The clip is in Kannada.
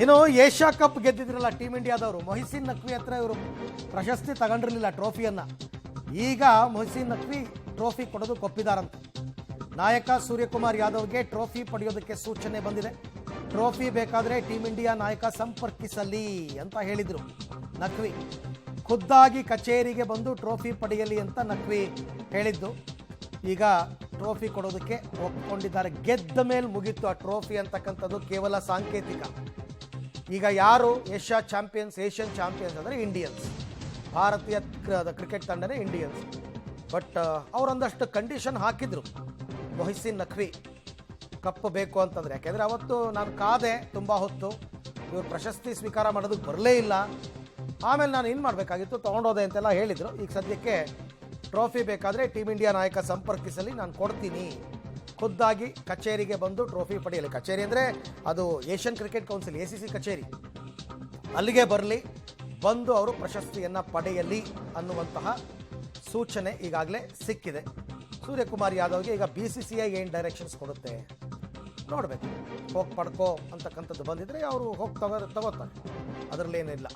ಇನ್ನು ಏಷ್ಯಾ ಕಪ್ ಗೆದ್ದಿದ್ರಲ್ಲ ಟೀಮ್ ಇಂಡಿಯಾದವರು ಮೊಹಿಸಿನ್ ನಖ್ವಿ ಹತ್ರ ಇವರು ಪ್ರಶಸ್ತಿ ತಗೊಂಡಿರಲಿಲ್ಲ ಟ್ರೋಫಿಯನ್ನ. ಈಗ ಮೊಹಿಸಿನ್ ನಖ್ವಿ ಟ್ರೋಫಿ ಕೊಡೋದು ಒಪ್ಪಿದಾರಂತೆ. ನಾಯಕ ಸೂರ್ಯಕುಮಾರ್ ಯಾದವ್ಗೆ ಟ್ರೋಫಿ ಪಡೆಯೋದಕ್ಕೆ ಸೂಚನೆ ಬಂದಿದೆ. ಟ್ರೋಫಿ ಬೇಕಾದರೆ ಟೀಮ್ ಇಂಡಿಯಾ ನಾಯಕ ಸಂಪರ್ಕಿಸಲಿ ಅಂತ ಹೇಳಿದರು ನಖ್ವಿ. ಖುದ್ದಾಗಿ ಕಚೇರಿಗೆ ಬಂದು ಟ್ರೋಫಿ ಪಡೆಯಲಿ ಅಂತ ನಖ್ವಿ ಹೇಳಿದ್ದು. ಈಗ ಟ್ರೋಫಿ ಕೊಡೋದಕ್ಕೆ ಒಪ್ಕೊಂಡಿದ್ದಾರೆ. ಗೆದ್ದ ಮೇಲೆ ಮುಗೀತು ಆ ಟ್ರೋಫಿ ಅಂತಕ್ಕಂಥದ್ದು ಕೇವಲ ಸಾಂಕೇತಿಕ. ಈಗ ಯಾರು ಏಷ್ಯನ್ ಚಾಂಪಿಯನ್ಸ್ ಅಂದರೆ ಇಂಡಿಯನ್ಸ್. ಭಾರತೀಯ ಕ್ರಿಕೆಟ್ ತಂಡನೇ ಇಂಡಿಯನ್ಸ್. ಬಟ್ ಅವರೊಂದಷ್ಟು ಕಂಡೀಷನ್ ಹಾಕಿದ್ರು ಮೊಹಿಸಿನ್ ನಖ್ವಿ ಕಪ್ ಬೇಕು ಅಂತಂದರೆ. ಯಾಕೆಂದರೆ ಅವತ್ತು ನಾನು ಕಾದೆ ತುಂಬ ಹೊತ್ತು, ಇವರು ಪ್ರಶಸ್ತಿ ಸ್ವೀಕಾರ ಮಾಡೋದಕ್ಕೆ ಬರಲೇ ಇಲ್ಲ. ಆಮೇಲೆ ನಾನು ಏನು ಮಾಡಬೇಕಾಗಿತ್ತು, ತೊಗೊಂಡೋದೆ ಅಂತೆಲ್ಲ ಹೇಳಿದರು. ಈಗ ಸದ್ಯಕ್ಕೆ ಟ್ರೋಫಿ ಬೇಕಾದರೆ ಟೀಮ್ ಇಂಡಿಯಾ ನಾಯಕ ಸಂಪರ್ಕಿಸಲಿ, ನಾನು ಕೊಡ್ತೀನಿ. ಖುದ್ದಾಗಿ ಕಚೇರಿಗೆ ಬಂದು ಟ್ರೋಫಿ ಪಡೆಯಲಿ. ಕಚೇರಿ ಅಂದರೆ ಅದು ಏಷ್ಯನ್ ಕ್ರಿಕೆಟ್ ಕೌನ್ಸಿಲ್ ACC ಕಚೇರಿ, ಅಲ್ಲಿಗೆ ಬರಲಿ, ಬಂದು ಅವರು ಪ್ರಶಸ್ತಿಯನ್ನು ಪಡೆಯಲಿ ಅನ್ನುವಂತಹ ಸೂಚನೆ ಈಗಾಗಲೇ ಸಿಕ್ಕಿದೆ. ಸೂರ್ಯಕುಮಾರ್ ಯಾದವ್ಗೆ ಈಗ BCCI ಏನು ಡೈರೆಕ್ಷನ್ಸ್ ಕೊಡುತ್ತೆ ನೋಡಬೇಕು. ಹೋಗಿ ಪಡ್ಕೋ ಅಂತಕ್ಕಂಥದ್ದು ಬಂದಿದ್ದರೆ ಅವರು ಹೋಗಿ ತಗೋತಾರೆ, ಅದರಲ್ಲೇನಿಲ್ಲ.